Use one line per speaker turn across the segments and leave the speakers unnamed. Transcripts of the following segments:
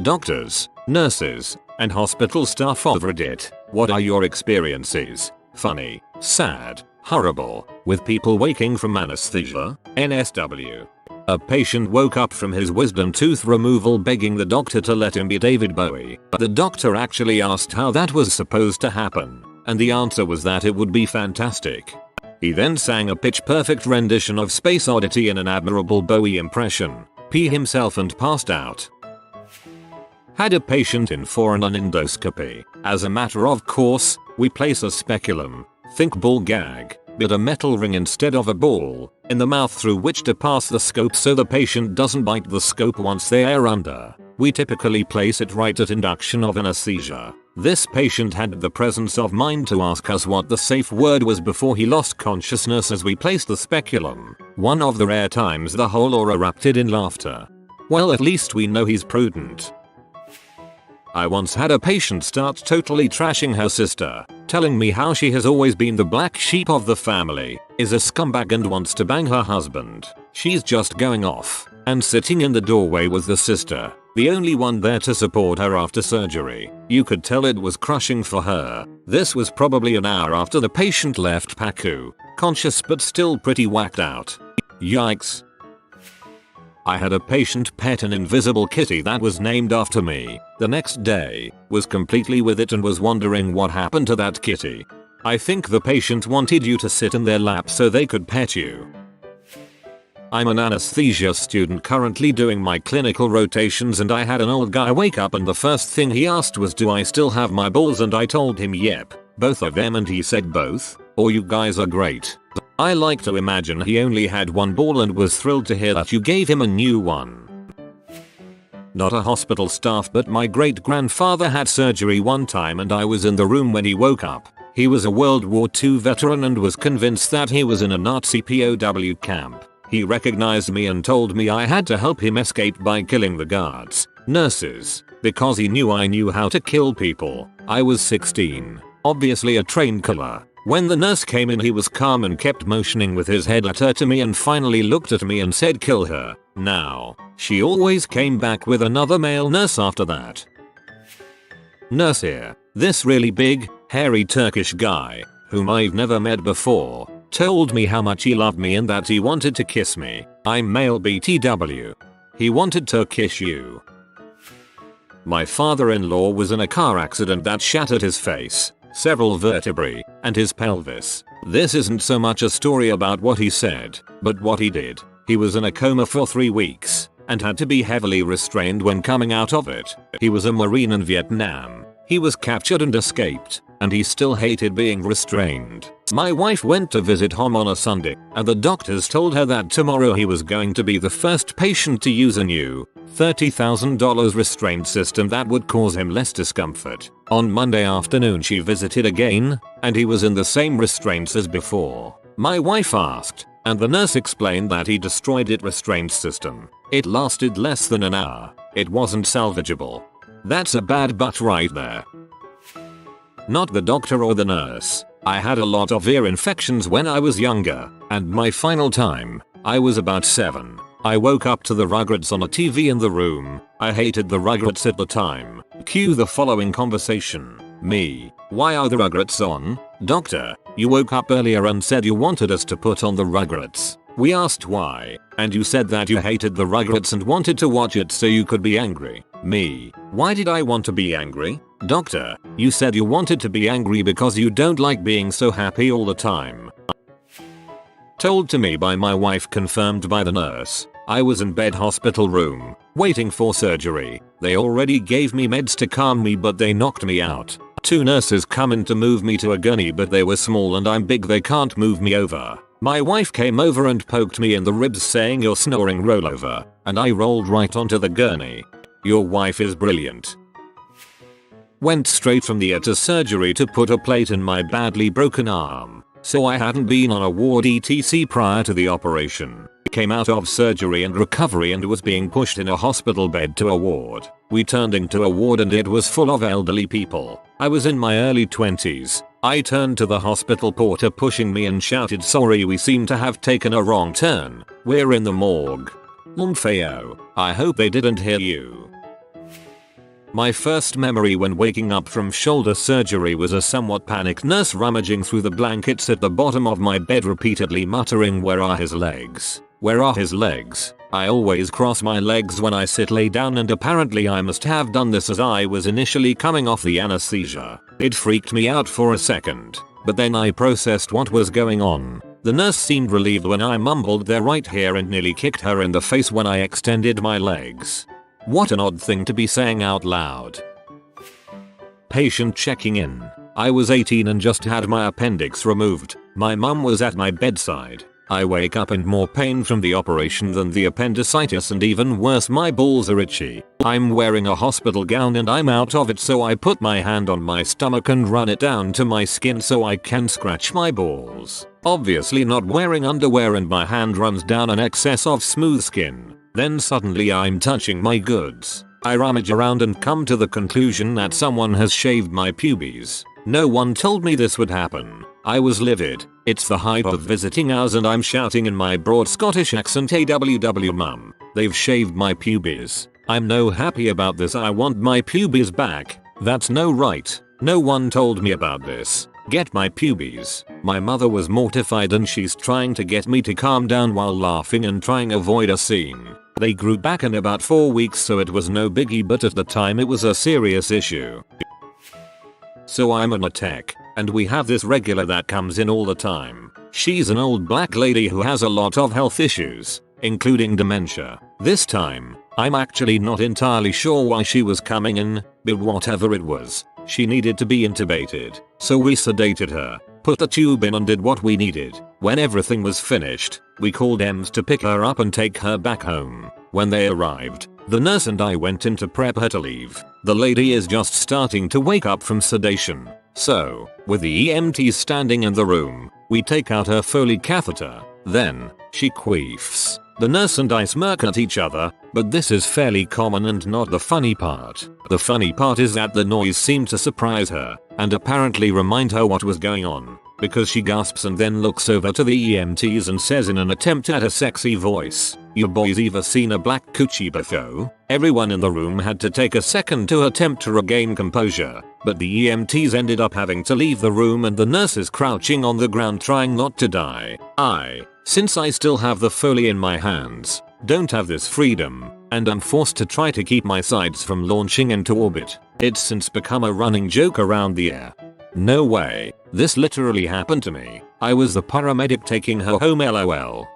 Doctors, nurses, and hospital staff of Reddit, what are your experiences? Funny, sad, horrible, with people waking from anesthesia? NSW. A patient woke up from his wisdom tooth removal begging the doctor to let him be David Bowie. The doctor actually asked how that was supposed to happen, and the answer was that it would be fantastic. He then sang a pitch-perfect rendition of Space Oddity in an admirable Bowie impression, pee himself and passed out. Had a patient in for an endoscopy. As a matter of course, we place a speculum, think ball gag, but a metal ring instead of a ball, in the mouth through which to pass the scope so the patient doesn't bite the scope once they are under. We typically place it right at induction of anesthesia. This patient had the presence of mind to ask us what the safe word was before he lost consciousness as we placed the speculum. One of the rare times the whole aura erupted in laughter. Well, at least we know he's prudent. I once had a patient start totally trashing her sister, telling me how she has always been the black sheep of the family, is a scumbag and wants to bang her husband. She's just going off, and sitting in the doorway was the sister, the only one there to support her after surgery. You could tell it was crushing for her. This was probably an hour after the patient left PACU, conscious but still pretty whacked out. Yikes. I had a patient pet an invisible kitty that was named after me. The next day, was completely with it and was wondering what happened to that kitty. I think the patient wanted you to sit in their lap so they could pet you. I'm an anesthesia student currently doing my clinical rotations and I had an old guy wake up and the first thing he asked was, do I still have my balls, and I told him yep, both of them, and he said both, or you guys are great. I like to imagine he only had one ball and was thrilled to hear that you gave him a new one. Not a hospital staff, but my great grandfather had surgery one time and I was in the room when he woke up. He was a World War II veteran and was convinced that he was in a Nazi POW camp. He recognized me and told me I had to help him escape by killing the guards, nurses, because he knew I knew how to kill people. I was 16, obviously a trained killer. When the nurse came in, he was calm and kept motioning with his head at her to me and finally looked at me and said, kill her. Now, she always came back with another male nurse after that. Nurse here, this really big, hairy Turkish guy, whom I've never met before, told me how much he loved me and that he wanted to kiss me. I'm male BTW. He wanted to kiss you. My father-in-law was in a car accident that shattered his face, several vertebrae, and his pelvis. This isn't so much a story about what he said, but what he did. He was in a coma for 3 weeks, and had to be heavily restrained when coming out of it. He was a Marine in Vietnam. He was captured and escaped, and he still hated being restrained. My wife went to visit him on a Sunday, and the doctors told her that tomorrow he was going to be the first patient to use a new $30,000 restraint system that would cause him less discomfort. On Monday afternoon she visited again, and he was in the same restraints as before. My wife asked, and the nurse explained that he destroyed it restraint system. It lasted less than an hour. It wasn't salvageable. That's a bad butt right there. Not the doctor or the nurse. I had a lot of ear infections when I was younger, and my final time, I was about 7. I woke up to the Rugrats on a TV in the room. I hated the Rugrats at the time. Cue the following conversation. Me. Why are the Rugrats on? Doctor, you woke up earlier and said you wanted us to put on the Rugrats. We asked why, and you said that you hated the Rugrats and wanted to watch it so you could be angry. Me. Why did I want to be angry? Doctor, you said you wanted to be angry because you don't like being so happy all the time. Told to me by my wife, confirmed by the nurse. I was in bed, hospital room, waiting for surgery. They already gave me meds to calm me, but they knocked me out. 2 nurses come in to move me to a gurney, but they were small and I'm big, they can't move me over. My wife came over and poked me in the ribs saying, you're snoring, roll over, and I rolled right onto the gurney. Your wife is brilliant. Went straight from the ER to surgery to put a plate in my badly broken arm, so I hadn't been on a ward etc prior to the operation. Came out of surgery and recovery and was being pushed in a hospital bed to a ward. We turned into a ward and it was full of elderly people. I was in my early 20s. I turned to the hospital porter pushing me and shouted, sorry, we seem to have taken a wrong turn. We're in the morgue. Lumfeo. I hope they didn't hear you. My first memory when waking up from shoulder surgery was a somewhat panicked nurse rummaging through the blankets at the bottom of my bed, repeatedly muttering, "Where are his legs? Where are his legs?" I always cross my legs when I lay down, and apparently I must have done this as I was initially coming off the anesthesia. It freaked me out for a second, but then I processed what was going on. The nurse seemed relieved when I mumbled, "They're right here," and nearly kicked her in the face when I extended my legs. What an odd thing to be saying out loud. Patient checking in. I was 18 and just had my appendix removed. My mum was at my bedside. I wake up in more pain from the operation than the appendicitis, and even worse, my balls are itchy. I'm wearing a hospital gown and I'm out of it, so I put my hand on my stomach and run it down to my skin so I can scratch my balls. Obviously not wearing underwear, and my hand runs down an excess of smooth skin. Then suddenly I'm touching my goods. I rummage around and come to the conclusion that someone has shaved my pubes. No one told me this would happen. I was livid. It's the height of visiting hours and I'm shouting in my broad Scottish accent, "AWW mum, they've shaved my pubes. I'm no happy about this. I want my pubes back. That's no right. No one told me about this. Get my pubes." My mother was mortified and she's trying to get me to calm down while laughing and trying to avoid a scene. They grew back in about 4 weeks, so it was no biggie, but at the time it was a serious issue. So I'm on a tech, and we have this regular that comes in all the time. She's an old black lady who has a lot of health issues, including dementia. This time, I'm actually not entirely sure why she was coming in, but whatever it was, she needed to be intubated. So we sedated her, put the tube in and did what we needed. When everything was finished, we called EMS to pick her up and take her back home. When they arrived, the nurse and I went in to prep her to leave. The lady is just starting to wake up from sedation. So, with the EMTs standing in the room, we take out her Foley catheter. Then, she queefs. The nurse and I smirk at each other, but this is fairly common and not the funny part. The funny part is that the noise seemed to surprise her, and apparently remind her what was going on, because she gasps and then looks over to the EMTs and says in an attempt at a sexy voice, "You boys ever seen a black coochie before?" Everyone in the room had to take a second to attempt to regain composure, but the EMTs ended up having to leave the room and the nurse is crouching on the ground trying not to die. Since I still have the Foley in my hands, don't have this freedom, and I'm forced to try to keep my sides from launching into orbit. It's since become a running joke around the air. No way, this literally happened to me. I was the paramedic taking her home, LOL.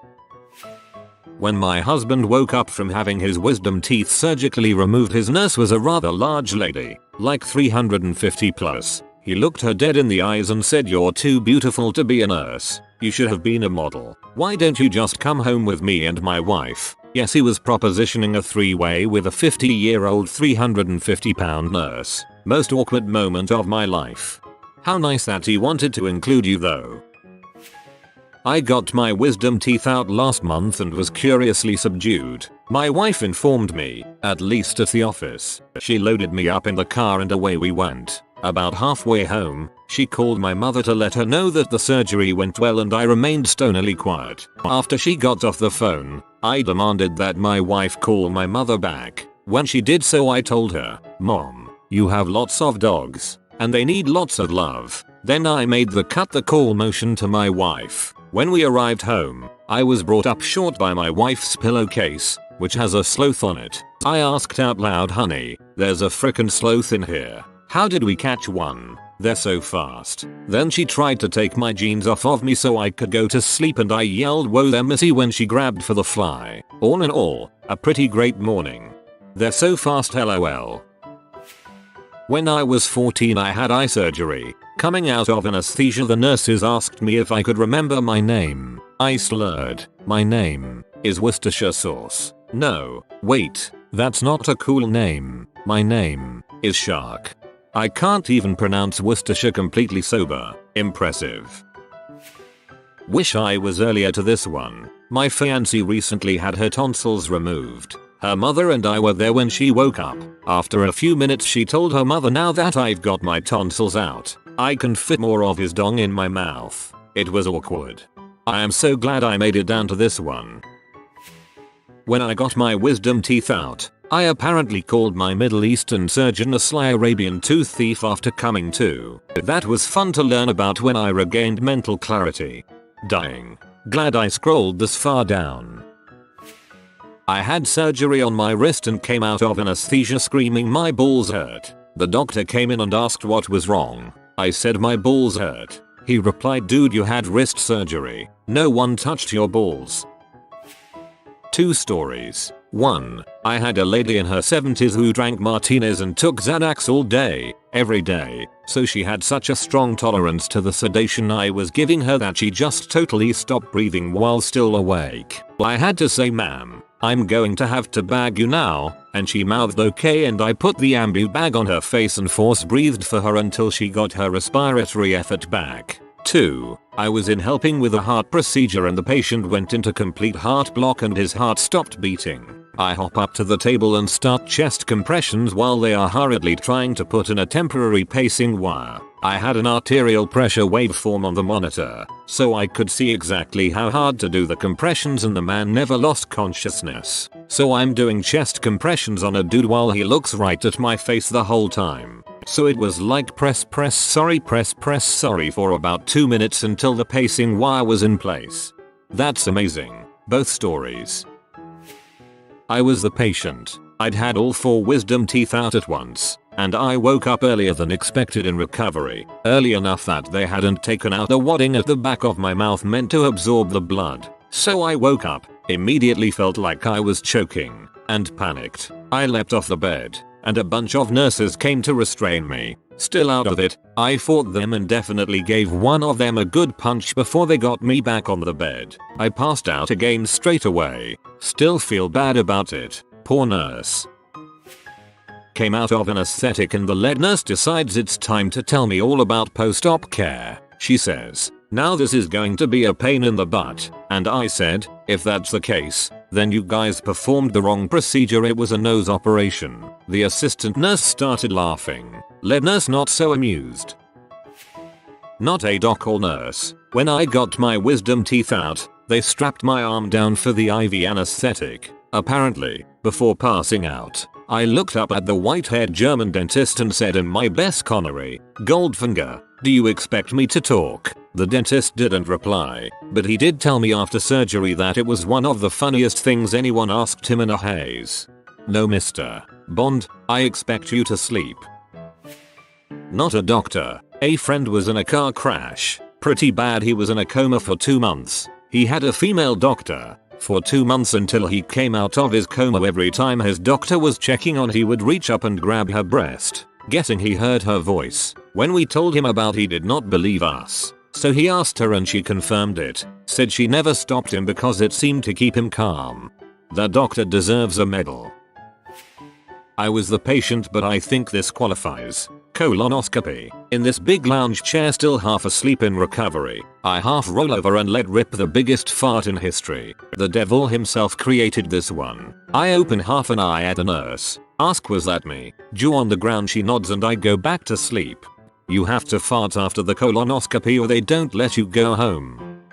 When my husband woke up from having his wisdom teeth surgically removed, his nurse was a rather large lady, like 350 plus. He looked her dead in the eyes and said, "You're too beautiful to be a nurse. You should have been a model. Why don't you just come home with me and my wife?" Yes, he was propositioning a three-way with a 50-year-old 350-pound nurse. Most awkward moment of my life. How nice that he wanted to include you though. I got my wisdom teeth out last month and was curiously subdued. My wife informed me, at least at the office. She loaded me up in the car and away we went. About halfway home, she called my mother to let her know that the surgery went well, and I remained stonily quiet. After she got off the phone, I demanded that my wife call my mother back. When she did so, I told her, "Mom, you have lots of dogs, and they need lots of love." Then I made the cut the call motion to my wife. When we arrived home, I was brought up short by my wife's pillowcase, which has a sloth on it. I asked out loud, "Honey, there's a frickin' sloth in here. How did we catch one? They're so fast." Then she tried to take my jeans off of me so I could go to sleep, and I yelled, "Whoa there, missy," when she grabbed for the fly. All in all, a pretty great morning. They're so fast, LOL. When I was 14, I had eye surgery. Coming out of anesthesia, the nurses asked me if I could remember my name. I slurred. "My name is Worcestershire sauce." "No, wait, that's not a cool name. My name is Shark." I can't even pronounce Worcestershire completely sober. Impressive. Wish I was earlier to this one. My fiancée recently had her tonsils removed. Her mother and I were there when she woke up. After a few minutes, she told her mother, "Now that I've got my tonsils out, I can fit more of his dong in my mouth." It was awkward. I am so glad I made it down to this one. When I got my wisdom teeth out, I apparently called my Middle Eastern surgeon a sly Arabian tooth thief after coming to. That was fun to learn about when I regained mental clarity. Dying. Glad I scrolled this far down. I had surgery on my wrist and came out of anesthesia screaming my balls hurt. The doctor came in and asked what was wrong. I said my balls hurt. He replied, dude, you had wrist surgery. No one touched your balls. 2 stories. 1. I had a lady in her 70s who drank martinis and took Xanax all day, every day, so she had such a strong tolerance to the sedation I was giving her that she just totally stopped breathing while still awake. I had to say, ma'am, I'm going to have to bag you now, and she mouthed okay, and I put the ambu bag on her face and force breathed for her until she got her respiratory effort back. 2. I was in helping with a heart procedure and the patient went into complete heart block and his heart stopped beating. I hop up to the table and start chest compressions while they are hurriedly trying to put in a temporary pacing wire. I had an arterial pressure waveform on the monitor, so I could see exactly how hard to do the compressions, and the man never lost consciousness. So I'm doing chest compressions on a dude while he looks right at my face the whole time. So it was like press sorry for about 2 minutes until the pacing wire was in place. That's amazing. Both stories. I was the patient. I'd had all 4 wisdom teeth out at once, and I woke up earlier than expected in recovery, early enough that they hadn't taken out the wadding at the back of my mouth meant to absorb the blood. So I woke up, immediately felt like I was choking, and panicked. I leapt off the bed, and a bunch of nurses came to restrain me. Still out of it, I fought them and definitely gave one of them a good punch before they got me back on the bed. I passed out again straight away. Still feel bad about it. Poor nurse. Came out of anesthetic and the lead nurse decides it's time to tell me all about post-op care. She says, now this is going to be a pain in the butt. And I said, if that's the case, then you guys performed the wrong procedure, it was a nose operation. The assistant nurse started laughing. Lead nurse not so amused. Not a doc or nurse. When I got my wisdom teeth out, they strapped my arm down for the IV anesthetic. Apparently, before passing out, I looked up at the white-haired German dentist and said in my best Connery, Goldfinger, do you expect me to talk? The dentist didn't reply, but he did tell me after surgery that it was one of the funniest things anyone asked him in a haze. No, Mr. Bond, I expect you to sleep. Not a doctor. A friend was in a car crash. Pretty bad, he was in a coma for 2 months. He had a female doctor. For 2 months until he came out of his coma, every time his doctor was checking on he would reach up and grab her breast. Guessing he heard her voice. When we told him about, he did not believe us. So he asked her and she confirmed it. Said she never stopped him because it seemed to keep him calm. That doctor deserves a medal. I was the patient, but I think this qualifies. Colonoscopy. In this big lounge chair, still half asleep in recovery, I half roll over and let rip the biggest fart in history. The devil himself created this one. I open half an eye at the nurse. Ask, was that me? Jaw on the ground, she nods and I go back to sleep. You have to fart after the colonoscopy or they don't let you go home.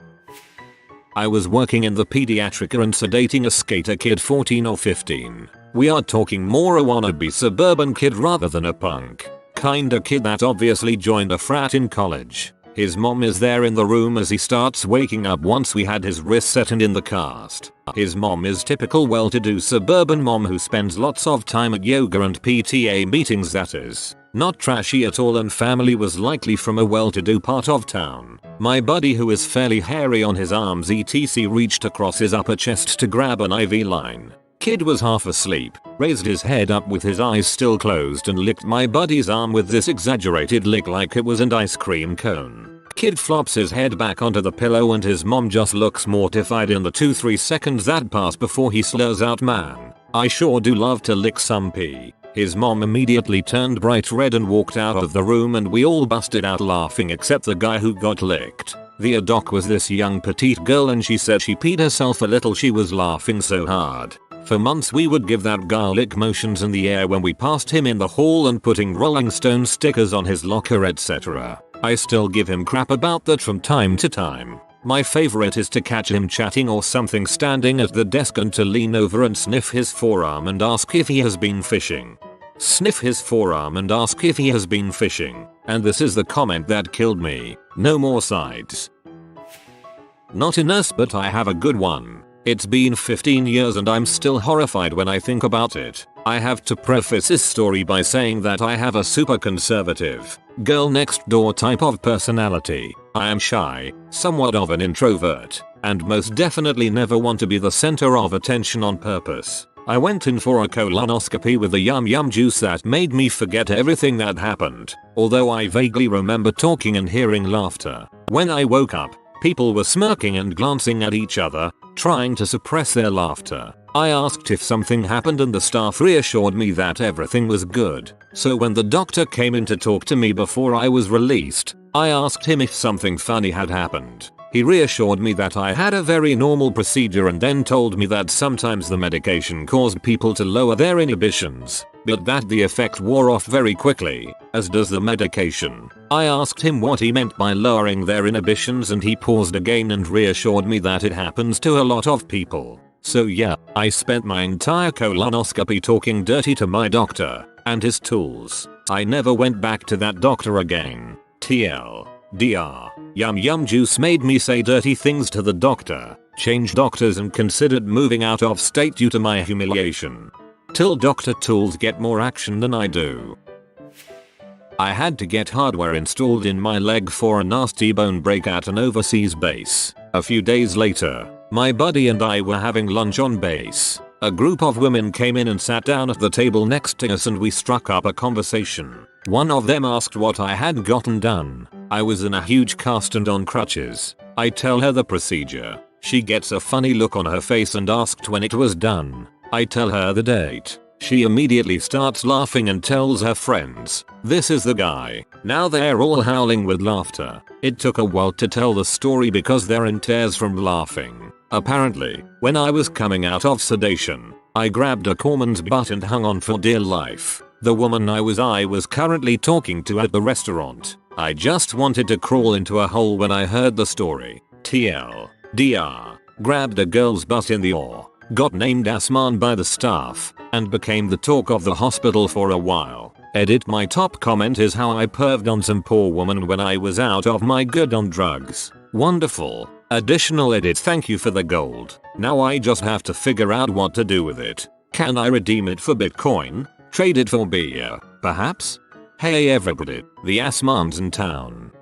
I was working in the pediatric and sedating a skater kid 14 or 15. We are talking more a wannabe suburban kid rather than a punk. Kinda kid that obviously joined a frat in college. His mom is there in the room as he starts waking up once we had his wrist set and in the cast. His mom is typical well-to-do suburban mom who spends lots of time at yoga and PTA meetings, that is. Not trashy at all, and family was likely from a well-to-do part of town. My buddy, who is fairly hairy on his arms etc, reached across his upper chest to grab an IV line. Kid was half asleep, raised his head up with his eyes still closed and licked my buddy's arm with this exaggerated lick like it was an ice cream cone. Kid flops his head back onto the pillow and his mom just looks mortified in the 2-3 seconds that pass before he slurs out, "Man, I sure do love to lick some pee." His mom immediately turned bright red and walked out of the room, and we all busted out laughing except the guy who got licked. The doc was this young petite girl and she said she peed herself a little, she was laughing so hard. For months we would give that guy lick motions in the air when we passed him in the hall and putting Rolling Stone stickers on his locker etc. I still give him crap about that from time to time. My favorite is to catch him chatting or something standing at the desk and to lean over and sniff his forearm and ask if he has been fishing. Sniff his forearm and ask if he has been fishing. And this is the comment that killed me. No more sides. Not a nurse, but I have a good one. It's been 15 years and I'm still horrified when I think about it. I have to preface this story by saying that I have a super conservative, girl next door type of personality. I am shy, somewhat of an introvert, and most definitely never want to be the center of attention on purpose. I went in for a colonoscopy with a yum yum juice that made me forget everything that happened, although I vaguely remember talking and hearing laughter. When I woke up, people were smirking and glancing at each other, trying to suppress their laughter. I asked if something happened and the staff reassured me that everything was good. So when the doctor came in to talk to me before I was released, I asked him if something funny had happened. He reassured me that I had a very normal procedure and then told me that sometimes the medication caused people to lower their inhibitions, but that the effect wore off very quickly, as does the medication. I asked him what he meant by lowering their inhibitions and he paused again and reassured me that it happens to a lot of people. So yeah, I spent my entire colonoscopy talking dirty to my doctor and his tools. I never went back to that doctor again. TLDR. Yum yum juice made me say dirty things to the doctor, changed doctors and considered moving out of state due to my humiliation. Till Dr. Tools get more action than I do. I had to get hardware installed in my leg for a nasty bone break at an overseas base. A few days later, my buddy and I were having lunch on base. A group of women came in and sat down at the table next to us and we struck up a conversation. One of them asked what I had gotten done. I was in a huge cast and on crutches. I tell her the procedure. She gets a funny look on her face and asked when it was done. I tell her the date. She immediately starts laughing and tells her friends, "This is the guy." Now they're all howling with laughter. It took a while to tell the story because they're in tears from laughing. Apparently, when I was coming out of sedation, I grabbed a woman's butt and hung on for dear life. The woman I was currently talking to at the restaurant. I just wanted to crawl into a hole when I heard the story. TLDR. Grabbed a girl's butt in the OR. Got named Asman by the staff, and became the talk of the hospital for a while. Edit. My top comment is how I perved on some poor woman when I was out of my good on drugs. Wonderful. Additional edit. Thank you for the gold. Now I just have to figure out what to do with it. Can I redeem it for Bitcoin? Trade it for beer, perhaps? Hey everybody, the Asman's in town.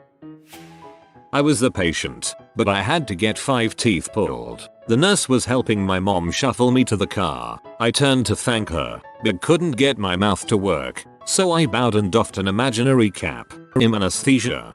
I was the patient, but I had to get 5 teeth pulled. The nurse was helping my mom shuffle me to the car. I turned to thank her, but couldn't get my mouth to work, so I bowed and doffed an imaginary cap. Anesthesia.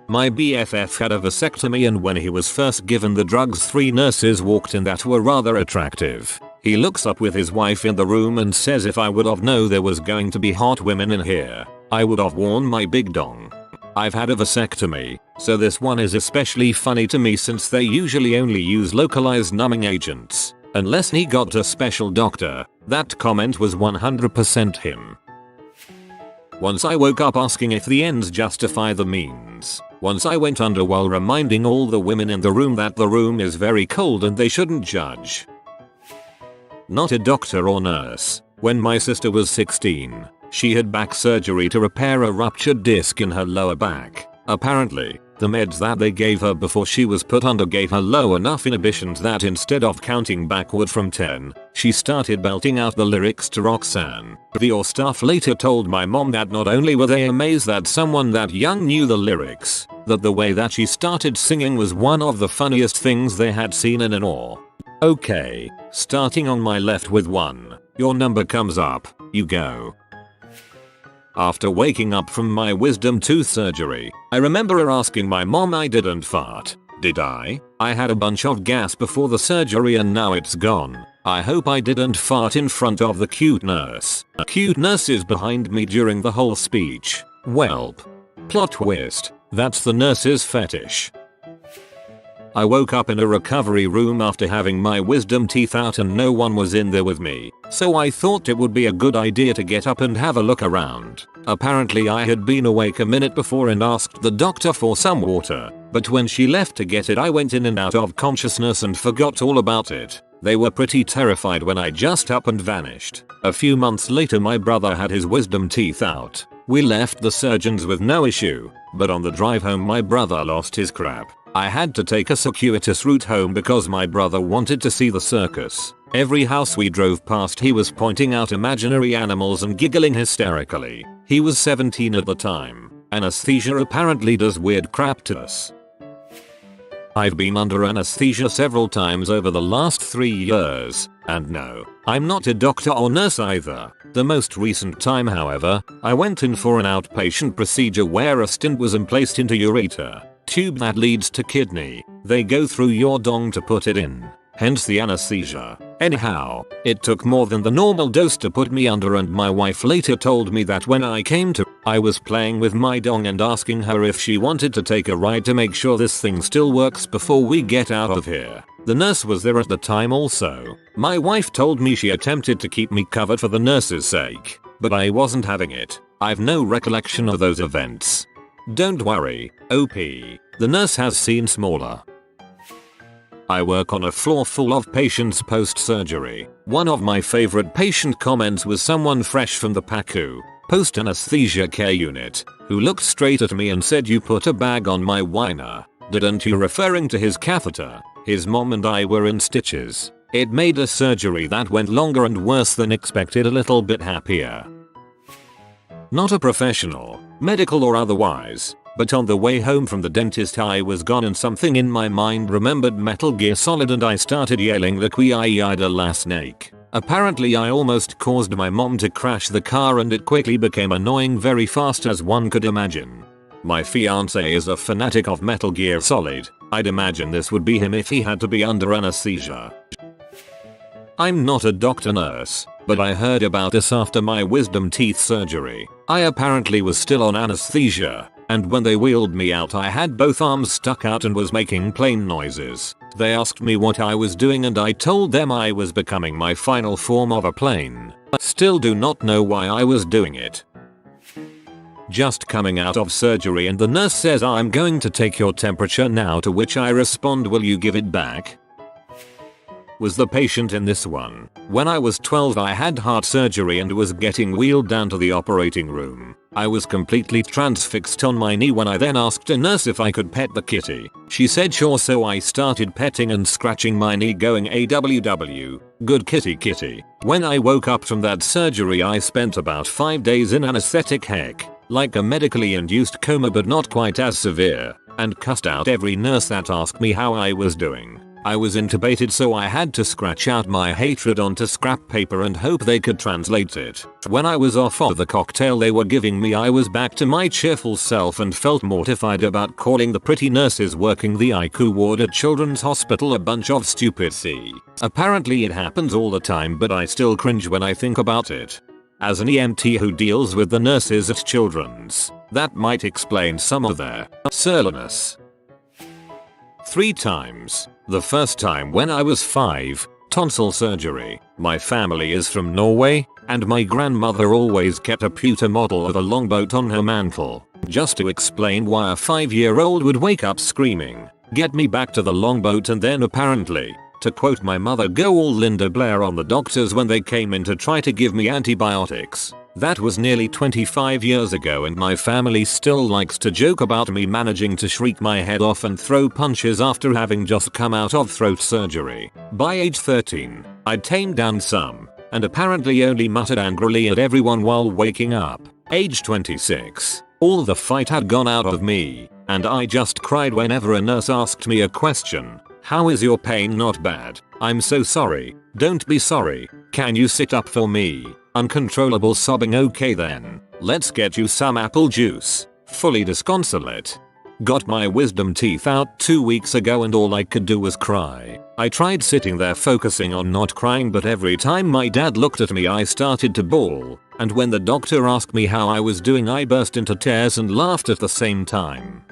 My BFF had a vasectomy and when he was first given the drugs 3 nurses walked in that were rather attractive. He looks up with his wife in the room and says if I would have known there was going to be hot women in here, I would have worn my big dong. I've had a vasectomy, so this one is especially funny to me since they usually only use localized numbing agents. Unless he got a special doctor, that comment was 100% him. Once I woke up asking if the ends justify the means. Once I went under while reminding all the women in the room that the room is very cold and they shouldn't judge. Not a doctor or nurse. When my sister was 16, she had back surgery to repair a ruptured disc in her lower back. Apparently, the meds that they gave her before she was put under gave her low enough inhibitions that instead of counting backward from 10, she started belting out the lyrics to Roxanne. The OR staff later told my mom that not only were they amazed that someone that young knew the lyrics, that the way that she started singing was one of the funniest things they had seen in an OR. Okay, starting on my left with 1. Your number comes up, you go. After waking up from my wisdom tooth surgery, I remember her asking my mom I didn't fart. Did I? I had a bunch of gas before the surgery and now it's gone. I hope I didn't fart in front of the cute nurse. A cute nurse is behind me during the whole speech. Welp. Plot twist. That's the nurse's fetish. I woke up in a recovery room after having my wisdom teeth out and no one was in there with me, so I thought it would be a good idea to get up and have a look around. Apparently I had been awake a minute before and asked the doctor for some water, but when she left to get it I went in and out of consciousness and forgot all about it. They were pretty terrified when I just up and vanished. A few months later my brother had his wisdom teeth out. We left the surgeons with no issue, but on the drive home my brother lost his crap. I had to take a circuitous route home because my brother wanted to see the circus. Every house we drove past he was pointing out imaginary animals and giggling hysterically. He was 17 at the time. Anesthesia apparently does weird crap to us. I've been under anesthesia several times over the last 3 years, and no, I'm not a doctor or nurse either. The most recent time however, I went in for an outpatient procedure where a stent was placed into ureter, tube that leads to kidney. They go through your dong to put it in, hence the anesthesia. Anyhow, it took more than the normal dose to put me under and my wife later told me that when I came to, I was playing with my dong and asking her if she wanted to take a ride to make sure this thing still works before we get out of here. The nurse was there at the time also. My wife told me she attempted to keep me covered for the nurse's sake, but I wasn't having it. I've no recollection of those events. Don't worry, OP. The nurse has seen smaller. I work on a floor full of patients post-surgery. One of my favorite patient comments was someone fresh from the PACU, post-anesthesia care unit, who looked straight at me and said, "You put a bag on my whiner, didn't you?" referring to his catheter. His mom and I were in stitches. It made a surgery that went longer and worse than expected a little bit happier. Not a professional, medical or otherwise, but on the way home from the dentist I was gone and something in my mind remembered Metal Gear Solid and I started yelling the Qui-Ida La Snake. Apparently I almost caused my mom to crash the car and it quickly became annoying very fast as one could imagine. My fiance is a fanatic of Metal Gear Solid. I'd imagine this would be him if he had to be under anesthesia. I'm not a doctor nurse, but I heard about this after my wisdom teeth surgery. I apparently was still on anesthesia, and when they wheeled me out I had both arms stuck out and was making plane noises. They asked me what I was doing and I told them I was becoming my final form of a plane. I still do not know why I was doing it. Just coming out of surgery and the nurse says, "I'm going to take your temperature now," to which I respond, "Will you give it back?" Was the patient in this one. When I was 12 I had heart surgery and was getting wheeled down to the operating room. I was completely transfixed on my knee when I then asked a nurse if I could pet the kitty. She said sure, so I started petting and scratching my knee going AWW, good kitty kitty. When I woke up from that surgery I spent about 5 days in anesthetic heck, like a medically induced coma but not quite as severe, and cussed out every nurse that asked me how I was doing. I was intubated so I had to scratch out my hatred onto scrap paper and hope they could translate it. When I was off of the cocktail they were giving me I was back to my cheerful self and felt mortified about calling the pretty nurses working the ICU ward at Children's Hospital a bunch of stupidity. Apparently it happens all the time but I still cringe when I think about it. As an EMT who deals with the nurses at Children's, that might explain some of their surliness. 3 times. The first time when I was 5, tonsil surgery. My family is from Norway, and my grandmother always kept a pewter model of a longboat on her mantle. Just to explain why a 5-year-old would wake up screaming, "Get me back to the longboat," and then apparently, to quote my mother, go all Linda Blair on the doctors when they came in to try to give me antibiotics. That was nearly 25 years ago and my family still likes to joke about me managing to shriek my head off and throw punches after having just come out of throat surgery. By age 13, I'd tamed down some, and apparently only muttered angrily at everyone while waking up. Age 26, all the fight had gone out of me, and I just cried whenever a nurse asked me a question. "How is your pain? Not bad. I'm so sorry." "Don't be sorry. Can you sit up for me?" Uncontrollable sobbing. "Okay then, let's get you some apple juice." Fully disconsolate. Got my wisdom teeth out 2 weeks ago and all I could do was cry. I tried sitting there focusing on not crying but every time my dad looked at me I started to bawl, and when the doctor asked me how I was doing I burst into tears and laughed at the same time.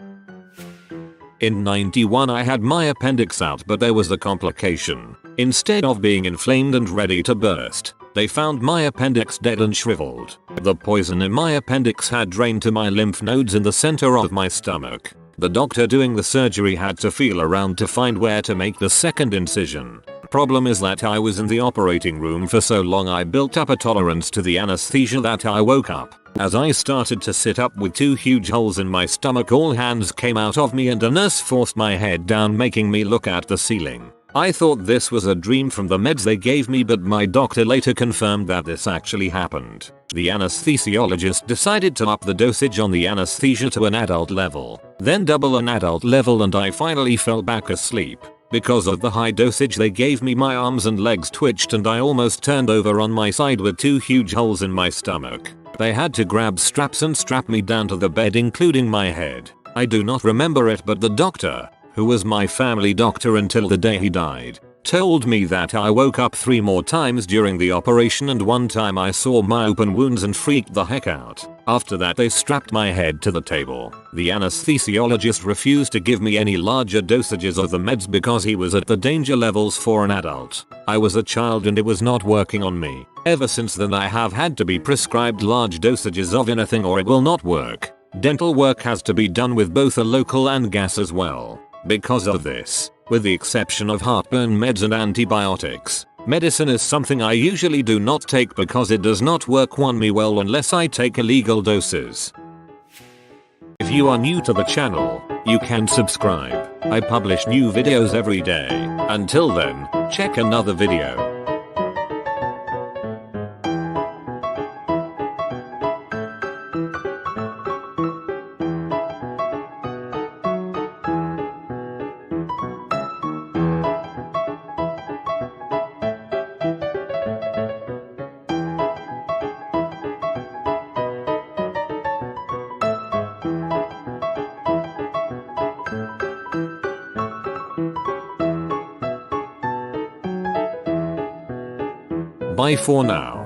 In 91 I had my appendix out but there was a complication. Instead of being inflamed and ready to burst, they found my appendix dead and shriveled. The poison in my appendix had drained to my lymph nodes in the center of my stomach. The doctor doing the surgery had to feel around to find where to make the second incision. Problem is that I was in the operating room for so long I built up a tolerance to the anesthesia that I woke up. As I started to sit up with 2 huge holes in my stomach, all hands came out of me and a nurse forced my head down, making me look at the ceiling. I thought this was a dream from the meds they gave me, but my doctor later confirmed that this actually happened. The anesthesiologist decided to up the dosage on the anesthesia to an adult level, then double an adult level, and I finally fell back asleep. Because of the high dosage they gave me, my arms and legs twitched and I almost turned over on my side with 2 huge holes in my stomach. They had to grab straps and strap me down to the bed, including my head. I do not remember it, but the doctor, who was my family doctor until the day he died, told me that I woke up 3 more times during the operation, and one time I saw my open wounds and freaked the heck out. After that they strapped my head to the table. The anesthesiologist refused to give me any larger dosages of the meds because he was at the danger levels for an adult. I was a child and it was not working on me. Ever since then I have had to be prescribed large dosages of anything or it will not work. Dental work has to be done with both a local and gas as well. Because of this, with the exception of heartburn meds and antibiotics, medicine is something I usually do not take because it does not work on me well unless I take illegal doses. If you are new to the channel, you can subscribe. I publish new videos every day. Until then, check another video. Bye for now.